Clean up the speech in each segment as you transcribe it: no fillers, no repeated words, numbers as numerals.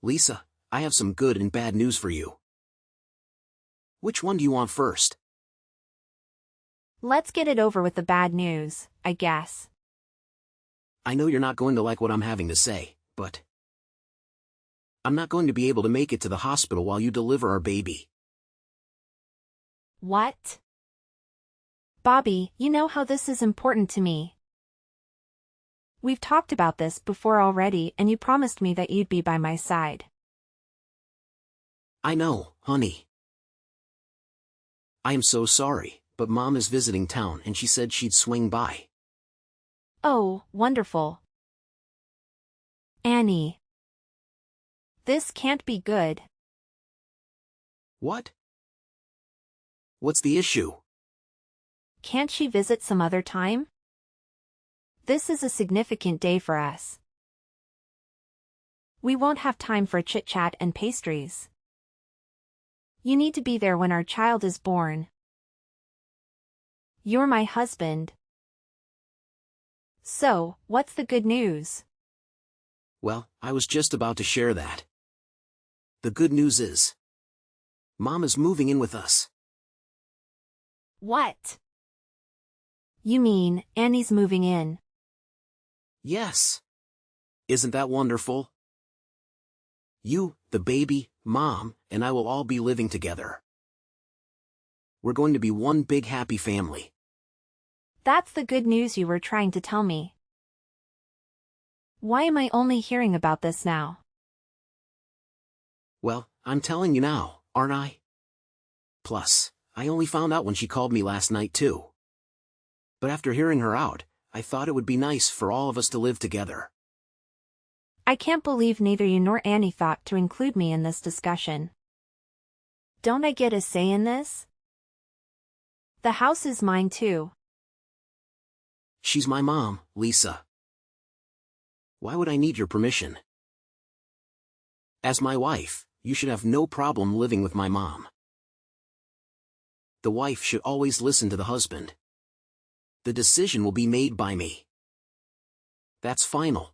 Lisa, I have some good and bad news for you. Which one do you want first? Let's get it over with the bad news, I guess. I know you're not going to like what I'm having to say, but I'm not going to be able to make it to the hospital while you deliver our baby. What? Bobby, you know how this is important to me. We've talked about this before already and you promised me that you'd be by my side. I know, honey. I am so sorry, but Mom is visiting town and she said she'd swing by. Oh, wonderful. Annie. This can't be good. What? What's the issue? Can't she visit some other time? This is a significant day for us. We won't have time for chit-chat and pastries. You need to be there when our child is born. You're my husband. So, what's the good news? Well, I was just about to share that. The good news is, Mom is moving in with us. What? You mean, Annie's moving in? Yes. Isn't that wonderful? You, the baby, Mom, and I will all be living together. We're going to be one big happy family. That's the good news you were trying to tell me. Why am I only hearing about this now? Well, I'm telling you now, aren't I? Plus, I only found out when she called me last night too. But after hearing her out, I thought it would be nice for all of us to live together. I can't believe neither you nor Annie thought to include me in this discussion. Don't I get a say in this? The house is mine too. She's my mom, Lisa. Why would I need your permission? As my wife, you should have no problem living with my mom. The wife should always listen to the husband. The decision will be made by me. That's final.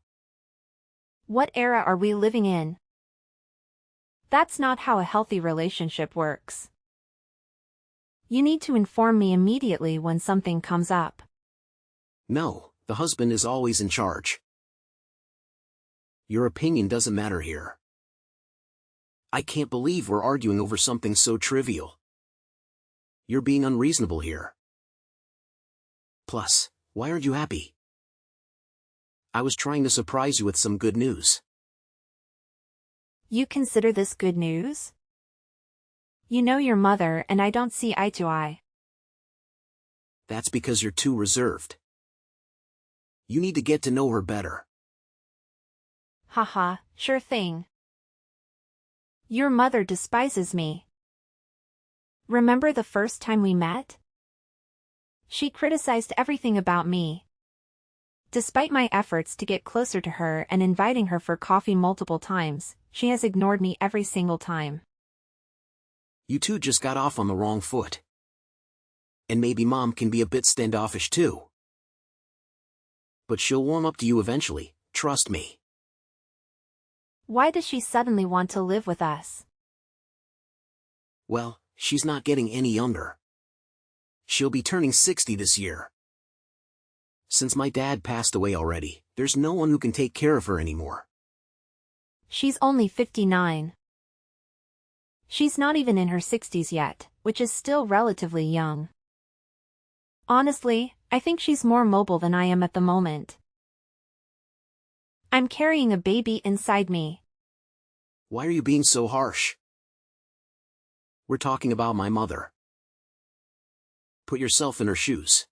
What era are we living in? That's not how a healthy relationship works. You need to inform me immediately when something comes up. No, the husband is always in charge. Your opinion doesn't matter here. I can't believe we're arguing over something so trivial. You're being unreasonable here. Plus, why aren't you happy? I was trying to surprise you with some good news. You consider this good news? You know your mother and I don't see eye to eye. That's because you're too reserved. You need to get to know her better. Haha, sure thing. Your mother despises me. Remember the first time we met? She criticized everything about me. Despite my efforts to get closer to her and inviting her for coffee multiple times, she has ignored me every single time. You two just got off on the wrong foot. And maybe Mom can be a bit standoffish too. But she'll warm up to you eventually, trust me. Why does she suddenly want to live with us? Well, she's not getting any younger. She'll be turning 60 this year. Since my dad passed away already, there's no one who can take care of her anymore. She's only 59. She's not even in her 60s yet, which is still relatively young. Honestly, I think she's more mobile than I am at the moment. I'm carrying a baby inside me. Why are you being so harsh? We're talking about my mother. Put yourself in her shoes.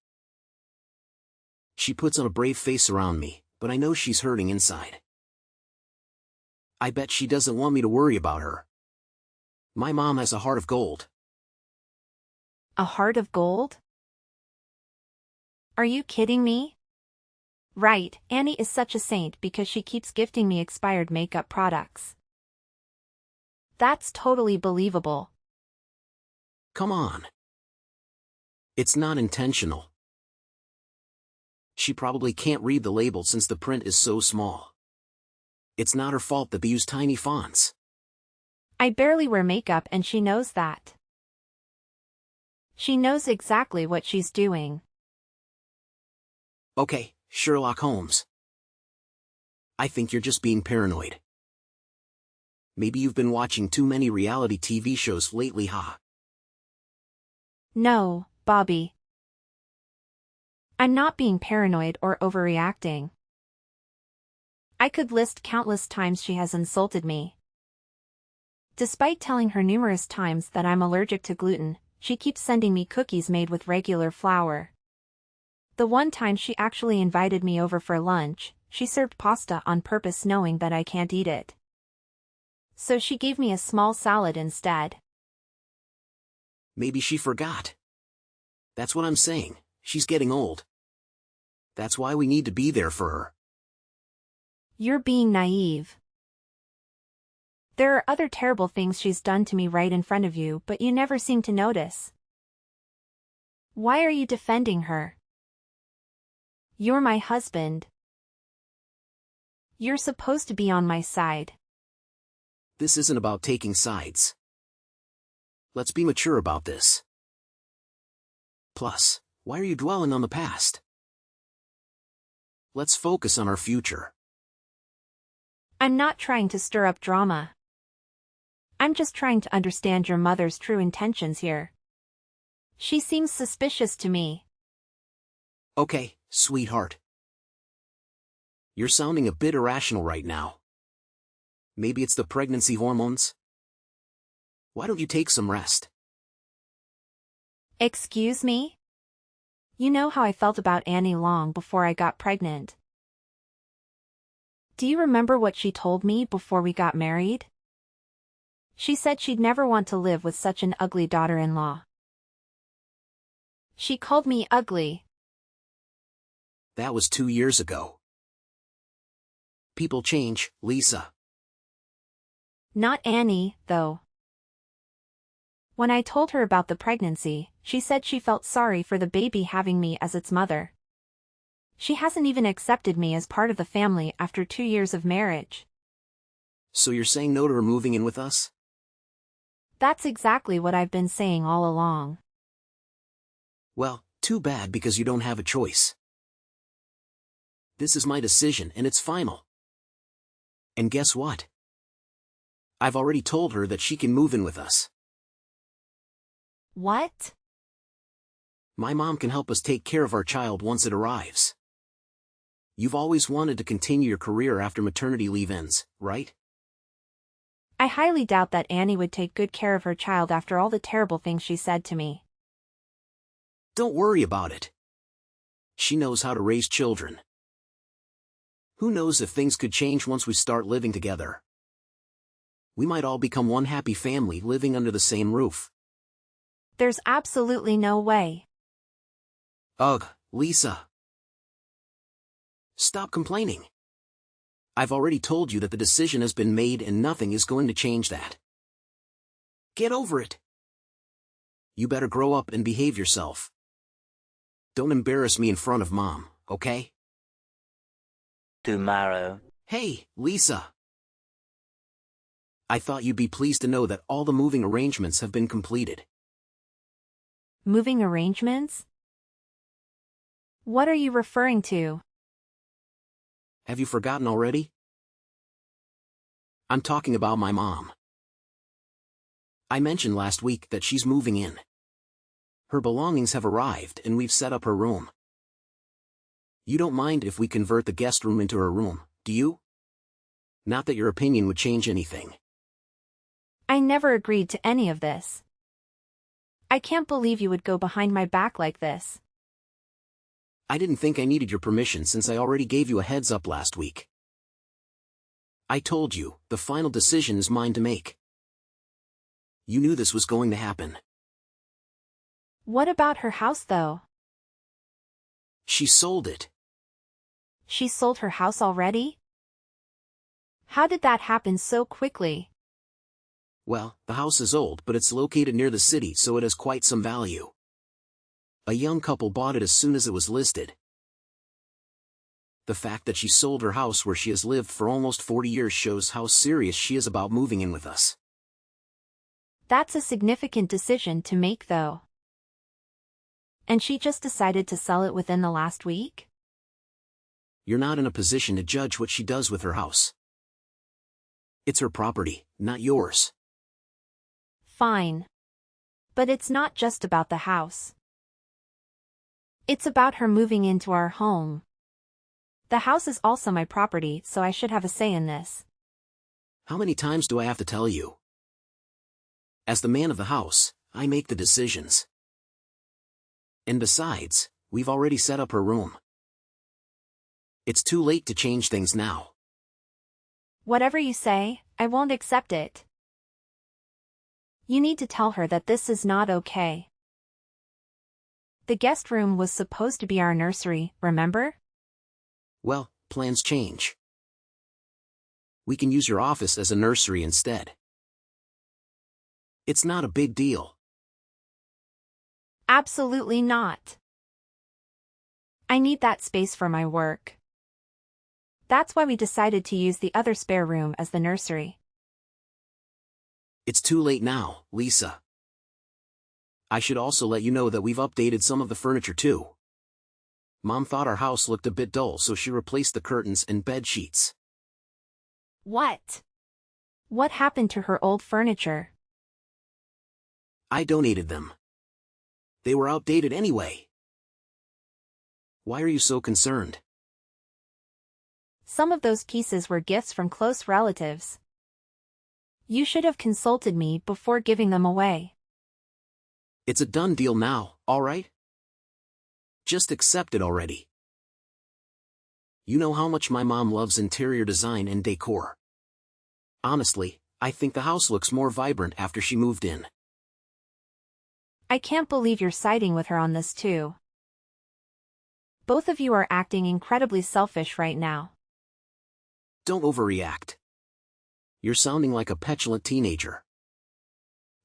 She puts on a brave face around me, but I know she's hurting inside. I bet she doesn't want me to worry about her. My mom has a heart of gold. A heart of gold? Are you kidding me? Right, Annie is such a saint because she keeps gifting me expired makeup products. That's totally believable. Come on. It's not intentional. She probably can't read the label since the print is so small. It's not her fault that they use tiny fonts. I barely wear makeup and she knows that. She knows exactly what she's doing. Okay, Sherlock Holmes. I think you're just being paranoid. Maybe you've been watching too many reality TV shows lately, huh? No, Bobby. I'm not being paranoid or overreacting. I could list countless times she has insulted me. Despite telling her numerous times that I'm allergic to gluten, she keeps sending me cookies made with regular flour. The one time she actually invited me over for lunch, she served pasta on purpose knowing that I can't eat it. So she gave me a small salad instead. Maybe she forgot. That's what I'm saying, she's getting old. That's why we need to be there for her. You're being naive. There are other terrible things she's done to me right in front of you, but you never seem to notice. Why are you defending her? You're my husband. You're supposed to be on my side. This isn't about taking sides. Let's be mature about this. Plus, why are you dwelling on the past? Let's focus on our future. I'm not trying to stir up drama. I'm just trying to understand your mother's true intentions here. She seems suspicious to me. Okay, sweetheart. You're sounding a bit irrational right now. Maybe it's the pregnancy hormones? Why don't you take some rest? Excuse me? You know how I felt about Annie long before I got pregnant. Do you remember what she told me before we got married? She said she'd never want to live with such an ugly daughter-in-law. She called me ugly. That was 2 years ago. People change, Lisa. Not Annie, though. When I told her about the pregnancy, she said she felt sorry for the baby having me as its mother. She hasn't even accepted me as part of the family after 2 years of marriage. So you're saying no to her moving in with us? That's exactly what I've been saying all along. Well, too bad because you don't have a choice. This is my decision and it's final. And guess what? I've already told her that she can move in with us. What? My mom can help us take care of our child once it arrives. You've always wanted to continue your career after maternity leave ends, right? I highly doubt that Annie would take good care of her child after all the terrible things she said to me. Don't worry about it. She knows how to raise children. Who knows if things could change once we start living together? We might all become one happy family living under the same roof. There's absolutely no way. Ugh, Lisa. Stop complaining. I've already told you that the decision has been made and nothing is going to change that. Get over it. You better grow up and behave yourself. Don't embarrass me in front of Mom, okay? Tomorrow. Hey, Lisa. I thought you'd be pleased to know that all the moving arrangements have been completed. Moving arrangements? What are you referring to? Have you forgotten already? I'm talking about my mom. I mentioned last week that she's moving in. Her belongings have arrived and we've set up her room. You don't mind if we convert the guest room into her room, do you? Not that your opinion would change anything. I never agreed to any of this. I can't believe you would go behind my back like this. I didn't think I needed your permission since I already gave you a heads up last week. I told you, the final decision is mine to make. You knew this was going to happen. What about her house though? She sold it. She sold her house already? How did that happen so quickly? Well, the house is old but it's located near the city so it has quite some value. A young couple bought it as soon as it was listed. The fact that she sold her house where she has lived for almost 40 years shows how serious she is about moving in with us. That's a significant decision to make though. And she just decided to sell it within the last week? You're not in a position to judge what she does with her house. It's her property, not yours. Fine. But it's not just about the house. It's about her moving into our home. The house is also my property, so I should have a say in this. How many times do I have to tell you? As the man of the house, I make the decisions. And besides, we've already set up her room. It's too late to change things now. Whatever you say, I won't accept it. You need to tell her that this is not okay. The guest room was supposed to be our nursery, remember? Well, plans change. We can use your office as a nursery instead. It's not a big deal. Absolutely not. I need that space for my work. That's why we decided to use the other spare room as the nursery. It's too late now, Lisa. I should also let you know that we've updated some of the furniture too. Mom thought our house looked a bit dull, so she replaced the curtains and bed sheets. What? What happened to her old furniture? I donated them. They were outdated anyway. Why are you so concerned? Some of those pieces were gifts from close relatives. You should have consulted me before giving them away. It's a done deal now, all right? Just accept it already. You know how much my mom loves interior design and decor. Honestly, I think the house looks more vibrant after she moved in. I can't believe you're siding with her on this too. Both of you are acting incredibly selfish right now. Don't overreact. You're sounding like a petulant teenager.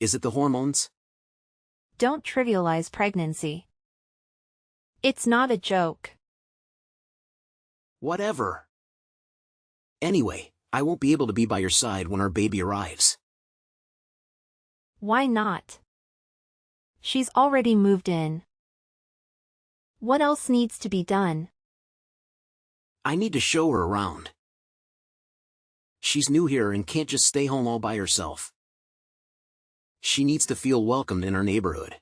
Is it the hormones? Don't trivialize pregnancy. It's not a joke. Whatever. Anyway, I won't be able to be by your side when our baby arrives. Why not? She's already moved in. What else needs to be done? I need to show her around. She's new here and can't just stay home all by herself. She needs to feel welcomed in our neighborhood.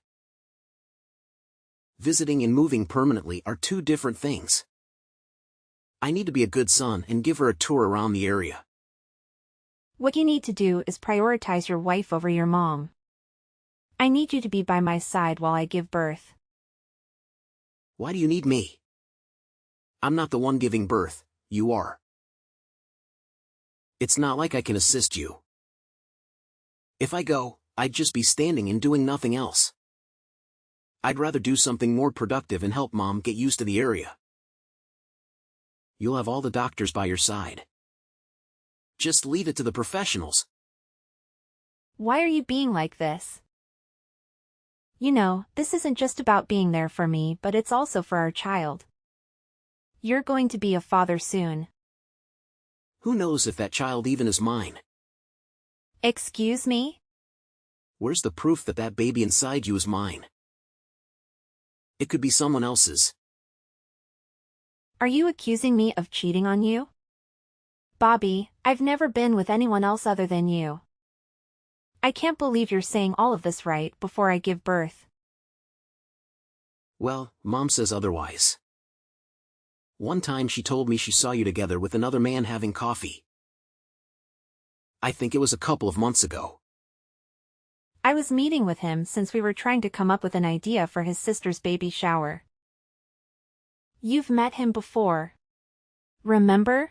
Visiting and moving permanently are two different things. I need to be a good son and give her a tour around the area. What you need to do is prioritize your wife over your mom. I need you to be by my side while I give birth. Why do you need me? I'm not the one giving birth, you are. It's not like I can assist you. If I go, I'd just be standing and doing nothing else. I'd rather do something more productive and help Mom get used to the area. You'll have all the doctors by your side. Just leave it to the professionals. Why are you being like this? You know, this isn't just about being there for me, but it's also for our child. You're going to be a father soon. Who knows if that child even is mine? Excuse me? Where's the proof that that baby inside you is mine? It could be someone else's. Are you accusing me of cheating on you? Bobby, I've never been with anyone else other than you. I can't believe you're saying all of this right before I give birth. Well, Mom says otherwise. One time she told me she saw you together with another man having coffee. I think it was a couple of months ago. I was meeting with him since we were trying to come up with an idea for his sister's baby shower. You've met him before. Remember?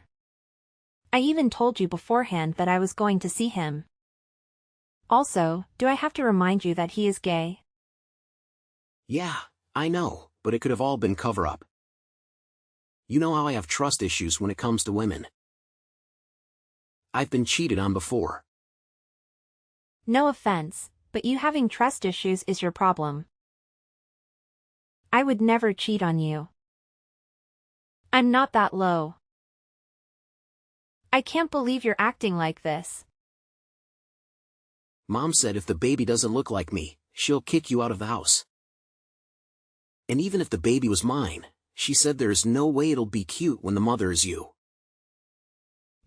I even told you beforehand that I was going to see him. Also, do I have to remind you that he is gay? Yeah, I know, but it could have all been cover-up. You know how I have trust issues when it comes to women. I've been cheated on before. No offense, but you having trust issues is your problem. I would never cheat on you. I'm not that low. I can't believe you're acting like this. Mom said if the baby doesn't look like me, she'll kick you out of the house. And even if the baby was mine, she said there's no way it'll be cute when the mother is you.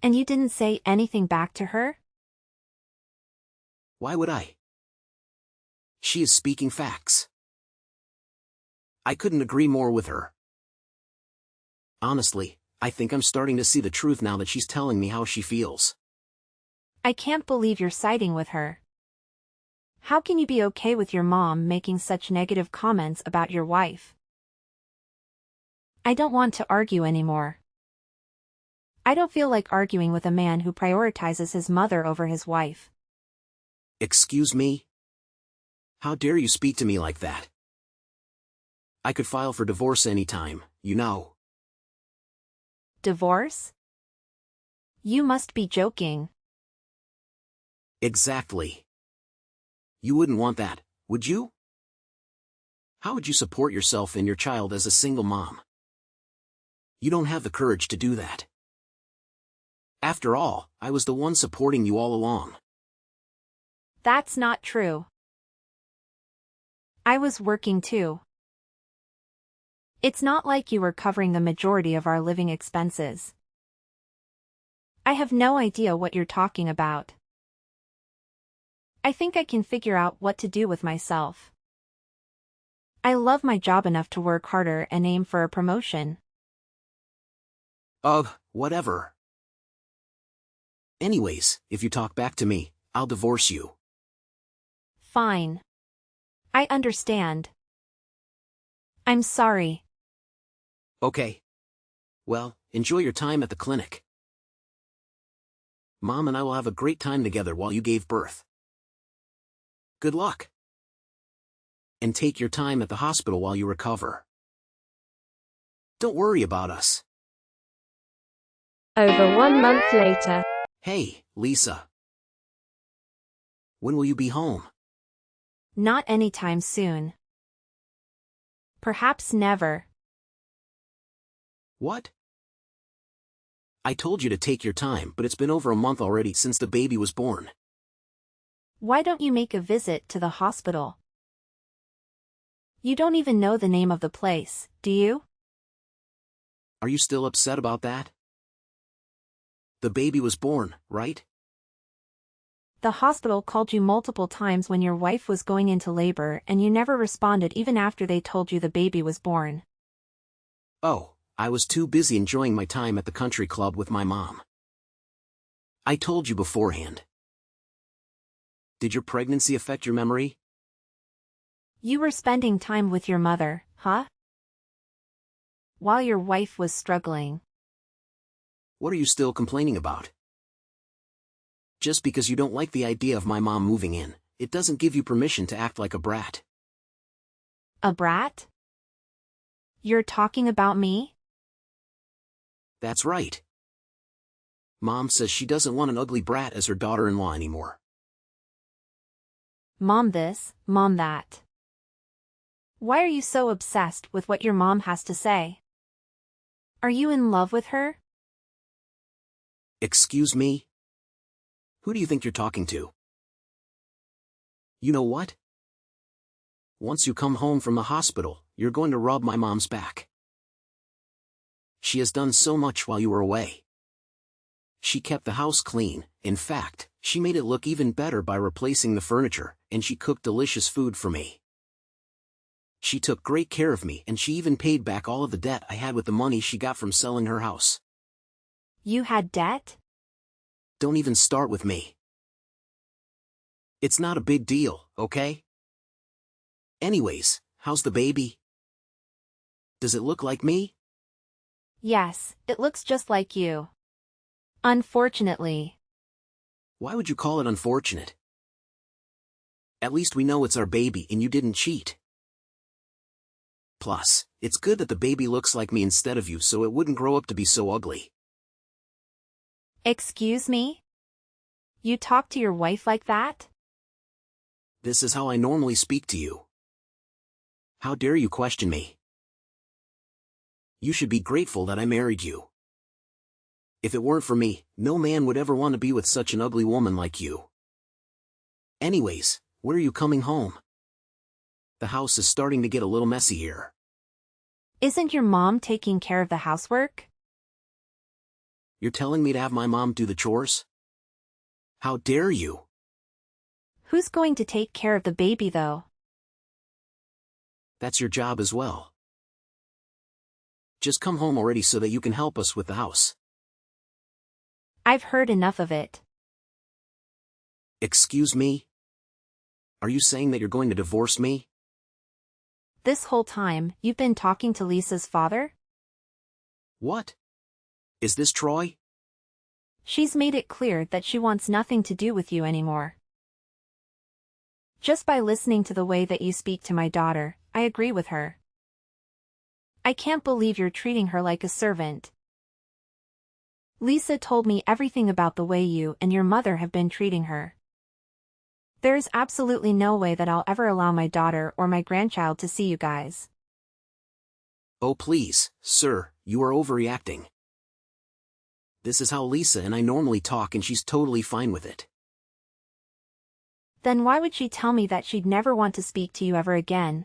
And you didn't say anything back to her? Why would I? She is speaking facts. I couldn't agree more with her. Honestly, I think I'm starting to see the truth now that she's telling me how she feels. I can't believe you're siding with her. How can you be okay with your mom making such negative comments about your wife? I don't want to argue anymore. I don't feel like arguing with a man who prioritizes his mother over his wife. Excuse me? How dare you speak to me like that? I could file for divorce anytime, you know. Divorce? You must be joking. Exactly. You wouldn't want that, would you? How would you support yourself and your child as a single mom? You don't have the courage to do that. After all, I was the one supporting you all along. That's not true. I was working too. It's not like you were covering the majority of our living expenses. I have no idea what you're talking about. I think I can figure out what to do with myself. I love my job enough to work harder and aim for a promotion. Ugh, whatever. Anyways, if you talk back to me, I'll divorce you. Fine. I understand. I'm sorry. Okay. Well, enjoy your time at the clinic. Mom and I will have a great time together while you gave birth. Good luck. And take your time at the hospital while you recover. Don't worry about us. Over 1 month later. Hey, Lisa. When will you be home? Not anytime soon. Perhaps never. What? I told you to take your time, but it's been over a month already since the baby was born. Why don't you make a visit to the hospital? You don't even know the name of the place, do you? Are you still upset about that? The baby was born, right? The hospital called you multiple times when your wife was going into labor and you never responded even after they told you the baby was born. Oh, I was too busy enjoying my time at the country club with my mom. I told you beforehand. Did your pregnancy affect your memory? You were spending time with your mother, huh? While your wife was struggling. What are you still complaining about? Just because you don't like the idea of my mom moving in, it doesn't give you permission to act like a brat. A brat? You're talking about me? That's right. Mom says she doesn't want an ugly brat as her daughter-in-law anymore. Mom this, mom that. Why are you so obsessed with what your mom has to say? Are you in love with her? Excuse me? Who do you think you're talking to? You know what? Once you come home from the hospital, you're going to rub my mom's back. She has done so much while you were away. She kept the house clean. In fact, she made it look even better by replacing the furniture, and she cooked delicious food for me. She took great care of me, and she even paid back all of the debt I had with the money she got from selling her house. You had debt? Don't even start with me. It's not a big deal, okay? Anyways, how's the baby? Does it look like me? Yes, it looks just like you. Unfortunately. Why would you call it unfortunate? At least we know it's our baby and you didn't cheat. Plus, it's good that the baby looks like me instead of you so it wouldn't grow up to be so ugly. Excuse me? You talk to your wife like that? This is how I normally speak to you. How dare you question me? You should be grateful that I married you. If it weren't for me, no man would ever want to be with such an ugly woman like you. Anyways, where are you coming home? The house is starting to get a little messy here. Isn't your mom taking care of the housework? You're telling me to have my mom do the chores? How dare you? Who's going to take care of the baby though? That's your job as well. Just come home already so that you can help us with the house. I've heard enough of it. Excuse me? Are you saying that you're going to divorce me? This whole time, you've been talking to Lisa's father? What? Is this Troy? She's made it clear that she wants nothing to do with you anymore. Just by listening to the way that you speak to my daughter, I agree with her. I can't believe you're treating her like a servant. Lisa told me everything about the way you and your mother have been treating her. There is absolutely no way that I'll ever allow my daughter or my grandchild to see you guys. Oh please, sir, you are overreacting. This is how Lisa and I normally talk and she's totally fine with it. Then why would she tell me that she'd never want to speak to you ever again?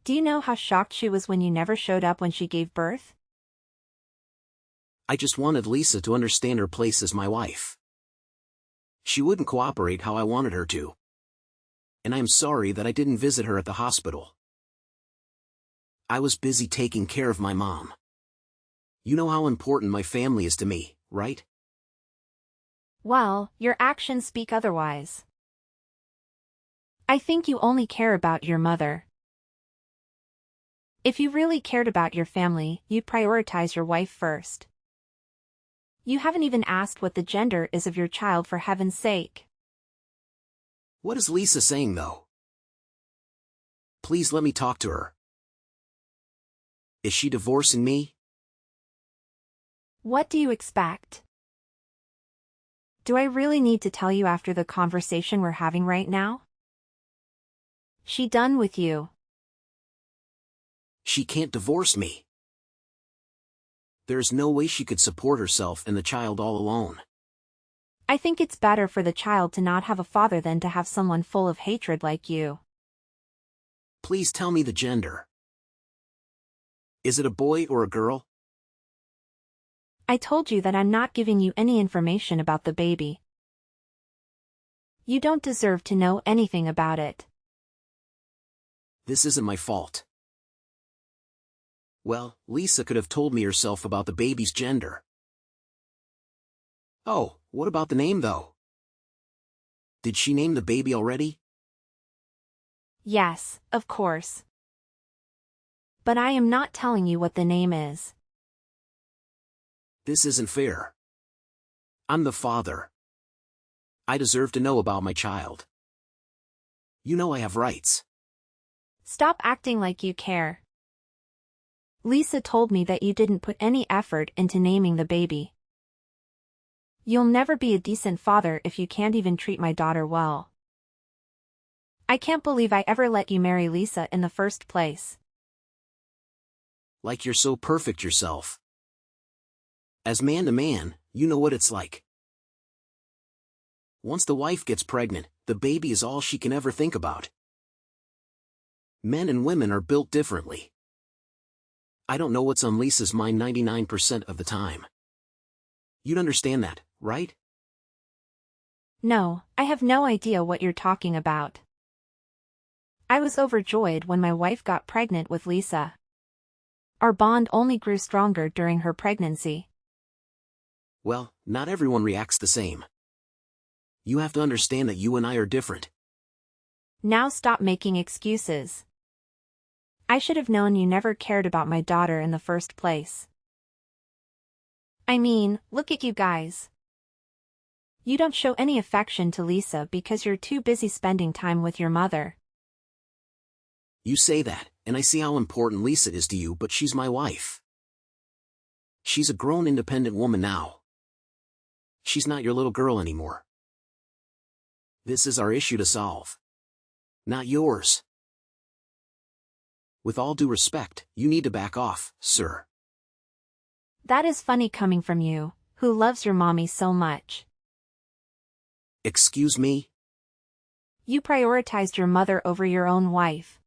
Do you know how shocked she was when you never showed up when she gave birth? I just wanted Lisa to understand her place as my wife. She wouldn't cooperate how I wanted her to. And I am sorry that I didn't visit her at the hospital. I was busy taking care of my mom. You know how important my family is to me, right? Well, your actions speak otherwise. I think you only care about your mother. If you really cared about your family, you'd prioritize your wife first. You haven't even asked what the gender is of your child for heaven's sake. What is Lisa saying though? Please let me talk to her. Is she divorcing me? What do you expect? Do I really need to tell you after the conversation we're having right now? She done with you. She can't divorce me. There's no way she could support herself and the child all alone. I think it's better for the child to not have a father than to have someone full of hatred like you. Please tell me the gender. Is it a boy or a girl? I told you that I'm not giving you any information about the baby. You don't deserve to know anything about it. This isn't my fault. Well, Lisa could have told me herself about the baby's gender. Oh, what about the name though? Did she name the baby already? Yes, of course. But I am not telling you what the name is. This isn't fair. I'm the father. I deserve to know about my child. You know I have rights. Stop acting like you care. Lisa told me that you didn't put any effort into naming the baby. You'll never be a decent father if you can't even treat my daughter well. I can't believe I ever let you marry Lisa in the first place. Like you're so perfect yourself. As man to man, you know what it's like. Once the wife gets pregnant, the baby is all she can ever think about. Men and women are built differently. I don't know what's on Lisa's mind 99% of the time. You'd understand that, right? No, I have no idea what you're talking about. I was overjoyed when my wife got pregnant with Lisa. Our bond only grew stronger during her pregnancy. Well, not everyone reacts the same. You have to understand that you and I are different. Now stop making excuses. I should have known you never cared about my daughter in the first place. I mean, look at you guys. You don't show any affection to Lisa because you're too busy spending time with your mother. You say that, and I see how important Lisa is to you, but she's my wife. She's a grown independent woman now. She's not your little girl anymore. This is our issue to solve. Not yours. With all due respect, you need to back off, sir. That is funny coming from you, who loves your mommy so much. Excuse me? You prioritized your mother over your own wife.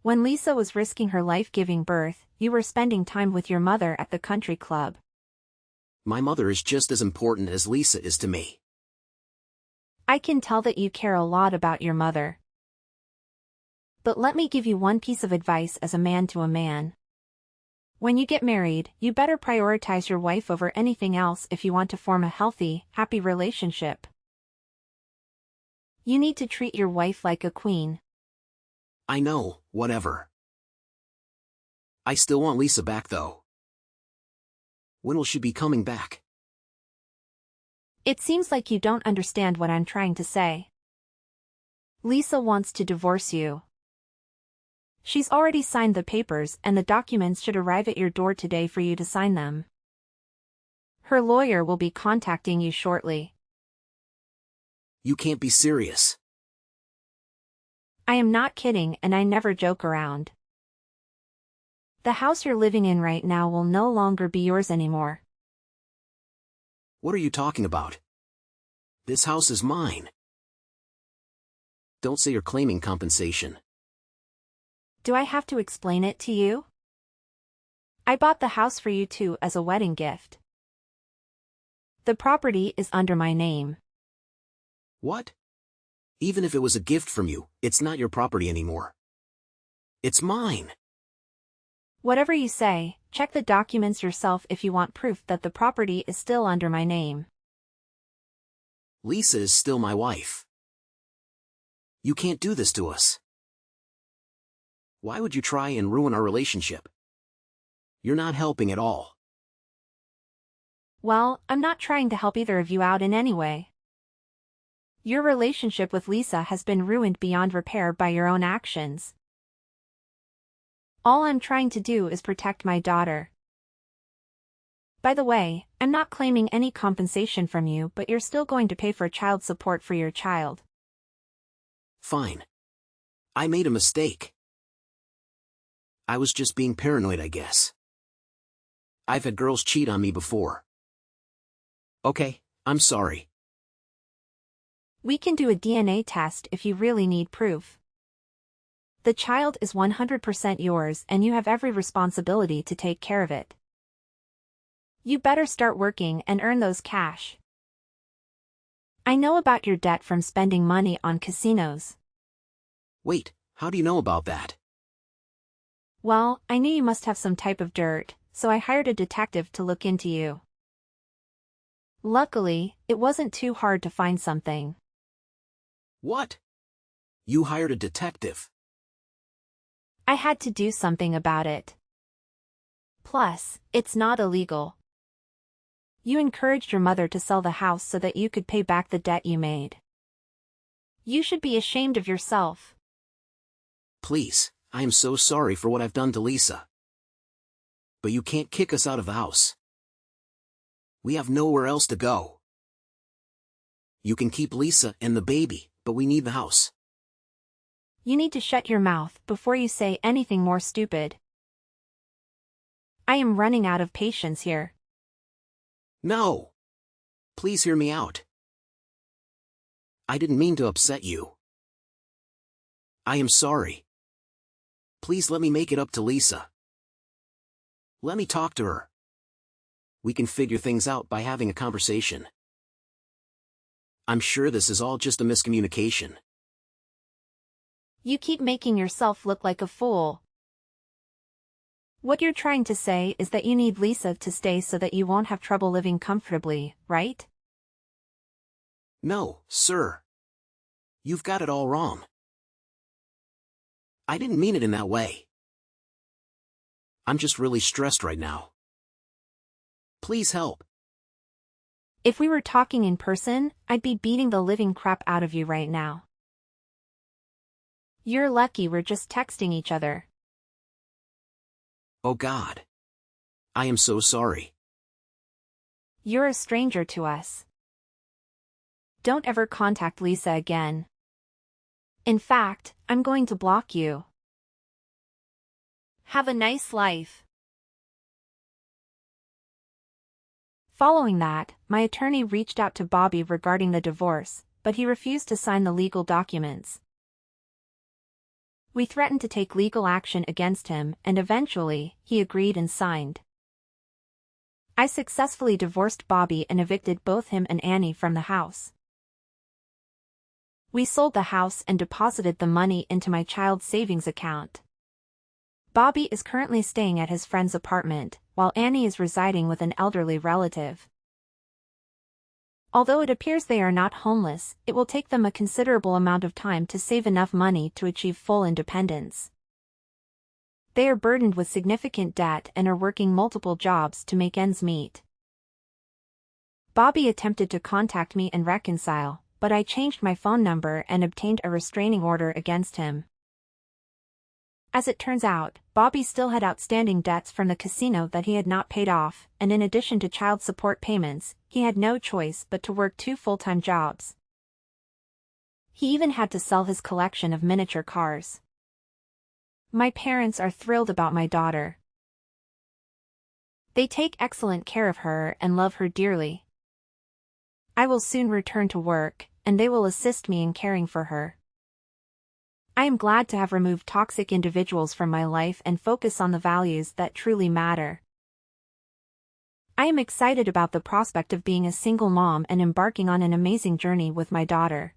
When Lisa was risking her life giving birth, you were spending time with your mother at the country club. My mother is just as important as Lisa is to me. I can tell that you care a lot about your mother. But let me give you one piece of advice as a man to a man. When you get married, you better prioritize your wife over anything else if you want to form a healthy, happy relationship. You need to treat your wife like a queen. I know, whatever. I still want Lisa back though. When will she be coming back? It seems like you don't understand what I'm trying to say. Lisa wants to divorce you. She's already signed the papers and the documents should arrive at your door today for you to sign them. Her lawyer will be contacting you shortly. You can't be serious. I am not kidding and I never joke around. The house you're living in right now will no longer be yours anymore. What are you talking about? This house is mine. Don't say you're claiming compensation. Do I have to explain it to you? I bought the house for you two as a wedding gift. The property is under my name. What? Even if it was a gift from you, it's not your property anymore. It's mine. Whatever you say, check the documents yourself if you want proof that the property is still under my name. Lisa is still my wife. You can't do this to us. Why would you try and ruin our relationship? You're not helping at all. Well, I'm not trying to help either of you out in any way. Your relationship with Lisa has been ruined beyond repair by your own actions. All I'm trying to do is protect my daughter. By the way, I'm not claiming any compensation from you, but you're still going to pay for child support for your child. Fine. I made a mistake. I was just being paranoid, I guess. I've had girls cheat on me before. Okay, I'm sorry. We can do a DNA test if you really need proof. The child is 100% yours and you have every responsibility to take care of it. You better start working and earn those cash. I know about your debt from spending money on casinos. Wait, how do you know about that? Well, I knew you must have some type of dirt, so I hired a detective to look into you. Luckily, it wasn't too hard to find something. What? You hired a detective? I had to do something about it. Plus, it's not illegal. You encouraged your mother to sell the house so that you could pay back the debt you made. You should be ashamed of yourself. Please, I am so sorry for what I've done to Lisa. But you can't kick us out of the house. We have nowhere else to go. You can keep Lisa and the baby, but we need the house. You need to shut your mouth before you say anything more stupid. I am running out of patience here. No. Please hear me out. I didn't mean to upset you. I am sorry. Please let me make it up to Lisa. Let me talk to her. We can figure things out by having a conversation. I'm sure this is all just a miscommunication. You keep making yourself look like a fool. What you're trying to say is that you need Lisa to stay so that you won't have trouble living comfortably, right? No, sir. You've got it all wrong. I didn't mean it in that way. I'm just really stressed right now. Please help. If we were talking in person, I'd be beating the living crap out of you right now. You're lucky we're just texting each other. Oh God. I am so sorry. You're a stranger to us. Don't ever contact Lisa again. In fact, I'm going to block you. Have a nice life. Following that, my attorney reached out to Bobby regarding the divorce, but he refused to sign the legal documents. We threatened to take legal action against him, and eventually, he agreed and signed. I successfully divorced Bobby and evicted both him and Annie from the house. We sold the house and deposited the money into my child's savings account. Bobby is currently staying at his friend's apartment, while Annie is residing with an elderly relative. Although it appears they are not homeless, it will take them a considerable amount of time to save enough money to achieve full independence. They are burdened with significant debt and are working multiple jobs to make ends meet. Bobby attempted to contact me and reconcile, but I changed my phone number and obtained a restraining order against him. As it turns out, Bobby still had outstanding debts from the casino that he had not paid off, and in addition to child support payments, he had no choice but to work 2 full-time jobs. He even had to sell his collection of miniature cars. My parents are thrilled about my daughter. They take excellent care of her and love her dearly. I will soon return to work, and they will assist me in caring for her. I am glad to have removed toxic individuals from my life and focus on the values that truly matter. I am excited about the prospect of being a single mom and embarking on an amazing journey with my daughter.